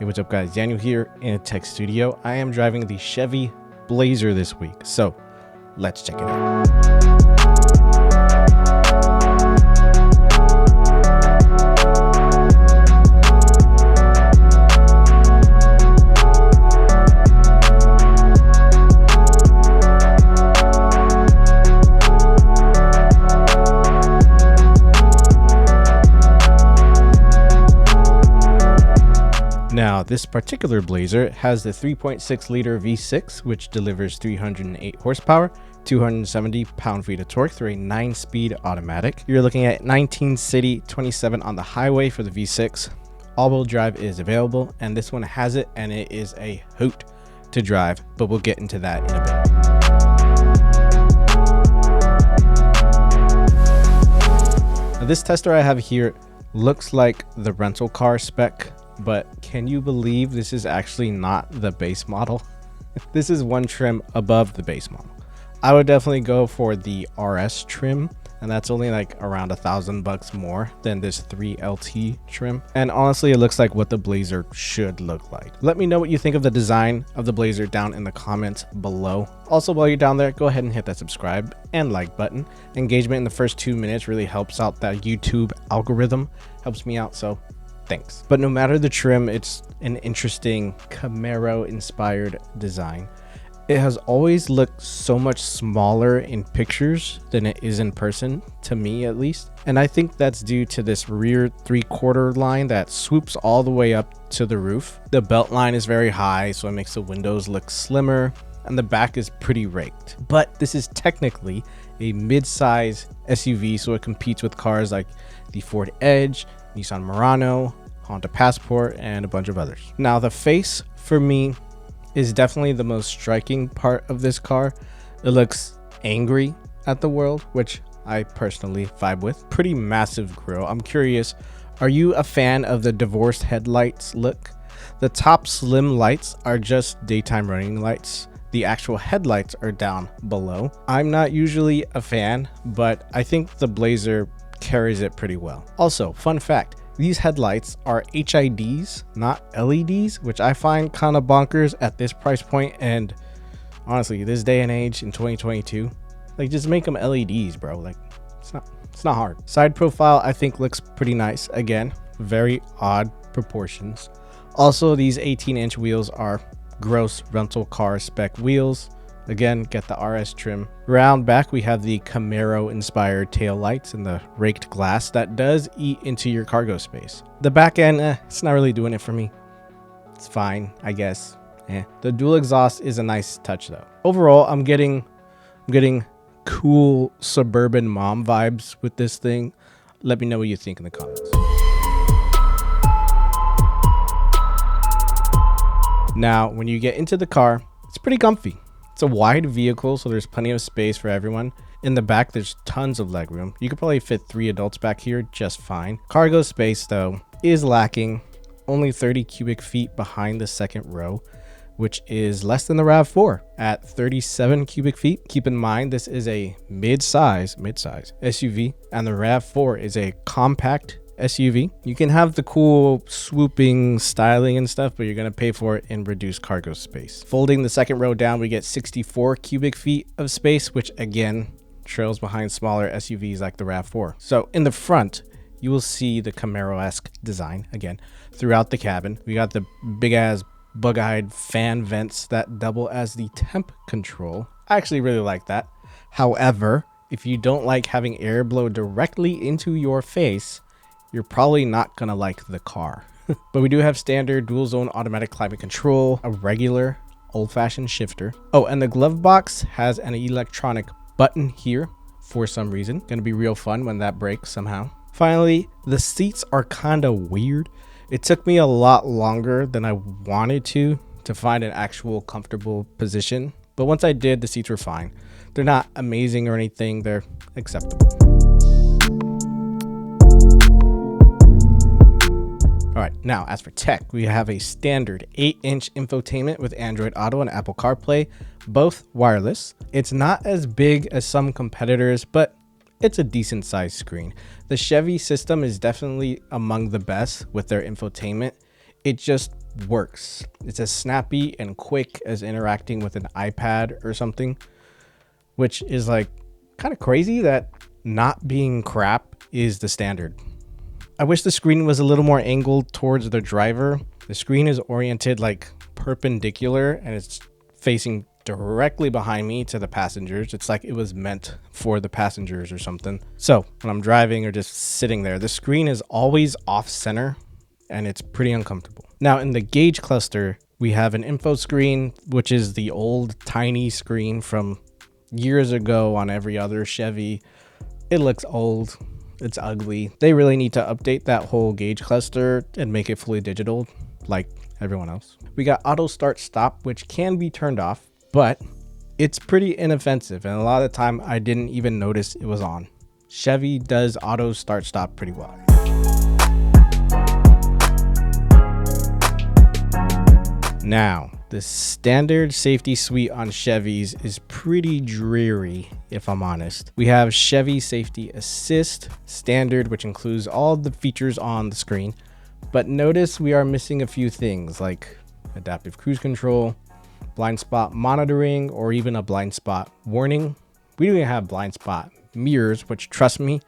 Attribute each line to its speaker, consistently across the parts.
Speaker 1: Hey, what's up guys? Daniel here in Tech Studio. I am driving the Chevy Blazer this week, so let's check it out. Now, this particular Blazer has the 3.6 liter V6, which delivers 308 horsepower, 270 pound-feet of torque through a 9-speed automatic. You're looking at 19 city, 27 on the highway for the V6. All-wheel drive is available, and this one has it, and it is a hoot to drive, but we'll get into that in a bit. Now, this tester I have here looks like the rental car spec, but can you believe this is actually not the base model? This is one trim above the base model. I would definitely go for the RS trim, and that's only like around $1,000 more than this 3LT trim. And honestly, it looks like what the Blazer should look like. Let me know what you think of the design of the Blazer down in the comments below. Also, while you're down there, go ahead and hit that subscribe and like button. Engagement in the first 2 minutes really helps out that YouTube algorithm, helps me out, so thanks. But no matter the trim, it's an interesting Camaro inspired design. It has always looked so much smaller in pictures than it is in person, to me at least. And I think that's due to this rear 3/4 line that swoops all the way up to the roof. The belt line is very high, so it makes the windows look slimmer, and the back is pretty raked. But this is technically a mid-size SUV, so it competes with cars like the Ford Edge, Nissan Murano, Honda Passport, and a bunch of others. Now, the face for me is definitely the most striking part of this car. It looks angry at the world, which I personally vibe with. Pretty massive grille. I'm curious, are you a fan of the divorced headlights look? The top slim lights are just daytime running lights. The actual headlights are down below. I'm not usually a fan, but I think the Blazer carries it pretty well. Also, fun fact, these headlights are HIDs, not LEDs, which I find kind of bonkers at this price point. And honestly, this day and age in 2022, like, just make them LEDs, bro. Like, it's not hard. Side profile, I think, looks pretty nice. Again, very odd proportions. Also, these 18-inch wheels are gross rental car spec wheels. Again, get the RS trim. Round back, we have the Camaro inspired tail lights and the raked glass that does eat into your cargo space. The back end, it's not really doing it for me. It's fine, I guess. The dual exhaust is a nice touch though. Overall, I'm getting cool suburban mom vibes with this thing. Let me know what you think in the comments. Now, when you get into the car, it's pretty comfy. It's a wide vehicle, so there's plenty of space for everyone. In the back, there's tons of legroom. You could probably fit 3 adults back here just fine. Cargo space, though, is lacking. Only 30 cubic feet behind the second row, which is less than the RAV4 at 37 cubic feet. Keep in mind, this is a mid-size SUV, and the RAV4 is a compact SUV. You can have the cool swooping styling and stuff, but you're going to pay for it in reduced cargo space. Folding the second row down, we get 64 cubic feet of space, which again trails behind smaller SUVs like the RAV4. So in the front, you will see the Camaro-esque design again throughout the cabin. We got the big ass bug-eyed fan vents that double as the temp control. I actually really like that. However, if you don't like having air blow directly into your face, you're probably not gonna like the car. But we do have standard dual zone automatic climate control, a regular old-fashioned shifter. Oh, and the glove box has an electronic button here for some reason. Gonna be real fun when that breaks somehow. Finally, the seats are kind of weird. It took me a lot longer than I wanted to find an actual comfortable position. But once I did, the seats were fine. They're not amazing or anything, they're acceptable. All right, now as for tech, we have a standard 8-inch infotainment with Android Auto and Apple CarPlay, both wireless. It's not as big as some competitors, but it's a decent sized screen. The Chevy system is definitely among the best with their infotainment. It just works. It's as snappy and quick as interacting with an iPad or something, which is like kind of crazy that not being crap is the standard. I wish the screen was a little more angled towards the driver. The screen is oriented like perpendicular and it's facing directly behind me to the passengers. It's like it was meant for the passengers or something. So when I'm driving or just sitting there, the screen is always off center and it's pretty uncomfortable. Now in the gauge cluster, we have an info screen, which is the old tiny screen from years ago on every other Chevy. It looks old. It's ugly. They really need to update that whole gauge cluster and make it fully digital like everyone else. We got auto start stop, which can be turned off, but it's pretty inoffensive. And a lot of the time I didn't even notice it was on. Chevy does auto start stop pretty well. Now, the standard safety suite on Chevys is pretty dreary, if I'm honest. We have Chevy Safety Assist Standard, which includes all the features on the screen. But notice we are missing a few things like adaptive cruise control, blind spot monitoring, or even a blind spot warning. We don't even have blind spot mirrors, which trust me,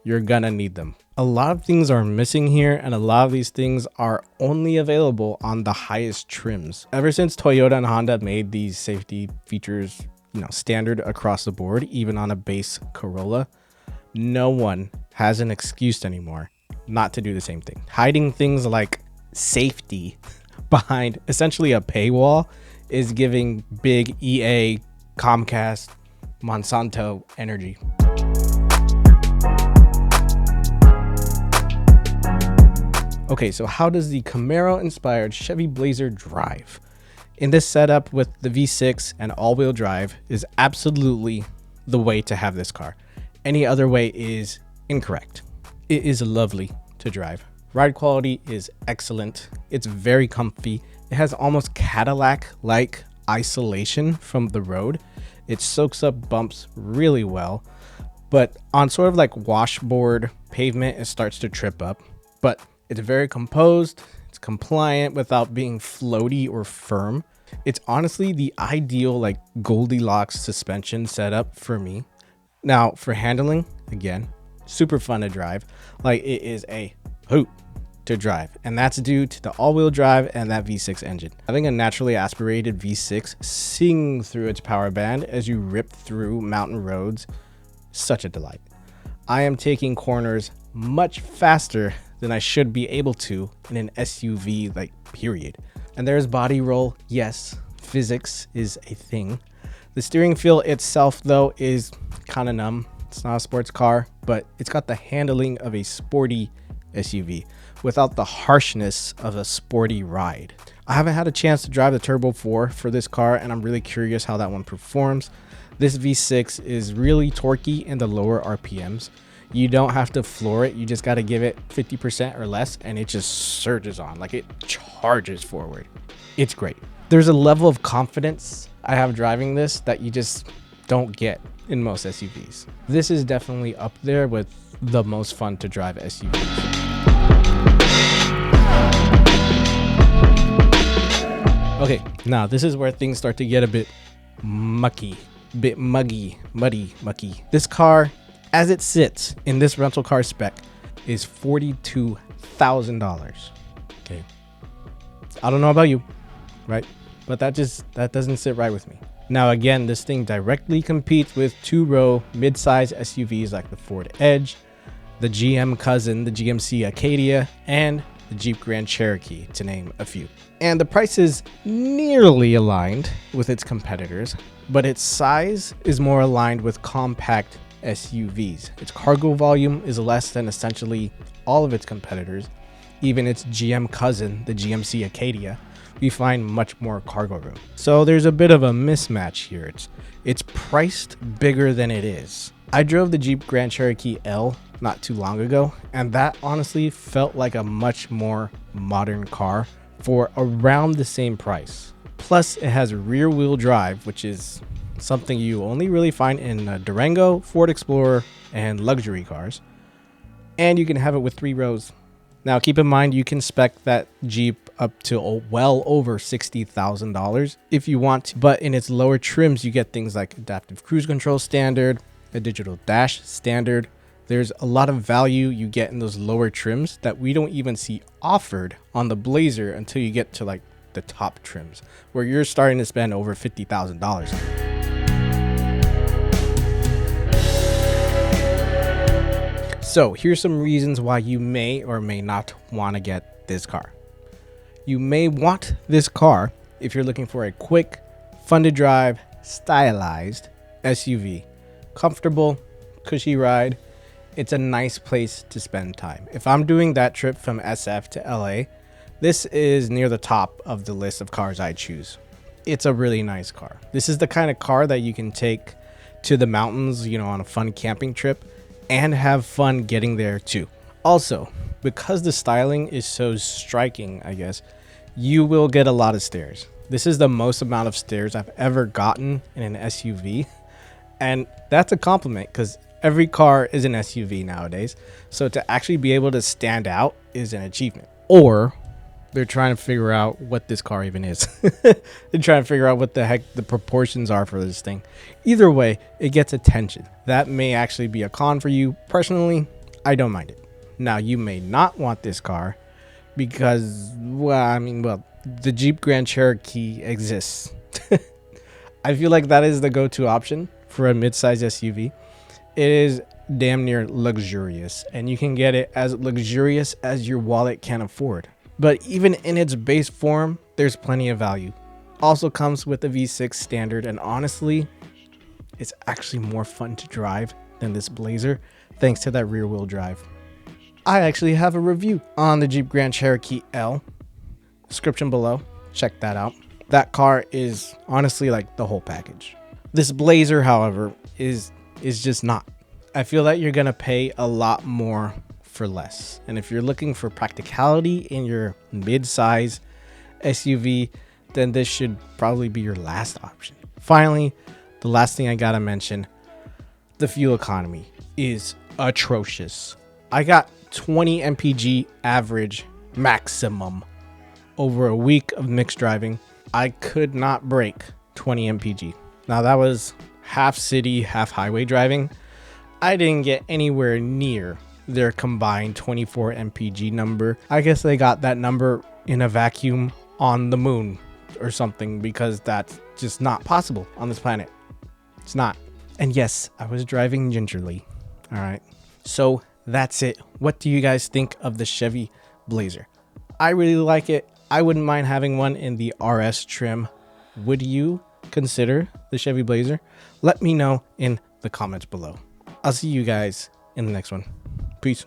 Speaker 1: you're gonna need them. A lot of things are missing here, and a lot of these things are only available on the highest trims. Ever since Toyota and Honda made these safety features, standard across the board, even on a base Corolla, no one has an excuse anymore not to do the same thing. Hiding things like safety behind essentially a paywall is giving big EA, Comcast, Monsanto energy. Okay, so how does the Camaro-inspired Chevy Blazer drive? In this setup with the V6 and all-wheel drive is absolutely the way to have this car. Any other way is incorrect. It is lovely to drive. Ride quality is excellent. It's very comfy. It has almost Cadillac-like isolation from the road. It soaks up bumps really well, but on sort of like washboard pavement, it starts to trip up. But it's very composed, it's compliant without being floaty or firm. It's honestly the ideal like Goldilocks suspension setup for me. Now for handling, again, super fun to drive. Like it is a hoot to drive, and that's due to the all-wheel drive and that V6 engine. Having a naturally aspirated V6 sing through its power band as you rip through mountain roads, such a delight. I am taking corners much faster than I should be able to in an SUV, like period. And there's body roll. Yes, physics is a thing. The steering feel itself though is kind of numb. It's not a sports car, but it's got the handling of a sporty SUV without the harshness of a sporty ride. I haven't had a chance to drive the Turbo 4 for this car, and I'm really curious how that one performs. This V6 is really torquey in the lower RPMs. You don't have to floor it. You just got to give it 50% or less and it just surges on, like it charges forward. It's great. There's a level of confidence I have driving this that you just don't get in most SUVs. This is definitely up there with the most fun to drive SUVs. Okay, now this is where things start to get a bit mucky, muddy. This car, as it sits in this rental car spec, is $42,000. Okay, I don't know about you, right? But that doesn't sit right with me. Now again, this thing directly competes with two-row mid-size SUVs like the Ford Edge, the GM cousin, the GMC Acadia, and the Jeep Grand Cherokee, to name a few. And the price is nearly aligned with its competitors, but its size is more aligned with compact SUVs. Its cargo volume is less than essentially all of its competitors. Even its GM cousin, the GMC Acadia, we find much more cargo room. So there's a bit of a mismatch here. It's priced bigger than it is. I drove the Jeep Grand Cherokee L not too long ago, and that honestly felt like a much more modern car for around the same price. Plus it has rear wheel drive, which is something you only really find in a Durango, Ford Explorer, and luxury cars. And you can have it with 3 rows. Now keep in mind you can spec that Jeep up to well over $60,000 if you want to. But in its lower trims, you get things like adaptive cruise control standard, a digital dash standard. There's a lot of value you get in those lower trims that we don't even see offered on the Blazer until you get to like the top trims, where you're starting to spend over $50,000. So here's some reasons why you may or may not want to get this car. You may want this car if you're looking for a quick, fun to drive, stylized SUV. Comfortable, cushy ride. It's a nice place to spend time. If I'm doing that trip from SF to LA, this is near the top of the list of cars I choose. It's a really nice car. This is the kind of car that you can take to the mountains, on a fun camping trip, and have fun getting there too. Also, because the styling is so striking, I guess, you will get a lot of stairs. This is the most amount of stairs I've ever gotten in an SUV. And that's a compliment because every car is an SUV nowadays. So to actually be able to stand out is an achievement. Or they're trying to figure out what this car even is. They're trying to figure out what the heck the proportions are for this thing. Either way, it gets attention. That may actually be a con for you. Personally, I don't mind it. Now, you may not want this car because, the Jeep Grand Cherokee exists. I feel like that is the go-to option for a midsize SUV. It is damn near luxurious, and you can get it as luxurious as your wallet can afford. But even in its base form, there's plenty of value. Also comes with a V6 standard, and honestly, it's actually more fun to drive than this Blazer thanks to that rear wheel drive. I actually have a review on the Jeep Grand Cherokee L. Description below. Check that out. That car is honestly like the whole package. This Blazer, however, is just not. I feel that you're gonna pay a lot more for less. And if you're looking for practicality in your mid-size SUV, then this should probably be your last option. Finally, the last thing I gotta mention, the fuel economy is atrocious. I got 20 mpg average maximum over a week of mixed driving. I could not break 20 mpg. Now that was half city, half highway driving. I didn't get anywhere near their combined 24 mpg number. I guess they got that number in a vacuum on the moon or something, because that's just not possible on this planet. It's not. And yes, I was driving gingerly. All right. So that's it. What do you guys think of the Chevy Blazer? I really like it. I wouldn't mind having one in the RS trim. Would you consider the Chevy Blazer? Let me know in the comments below. I'll see you guys in the next one. Peace.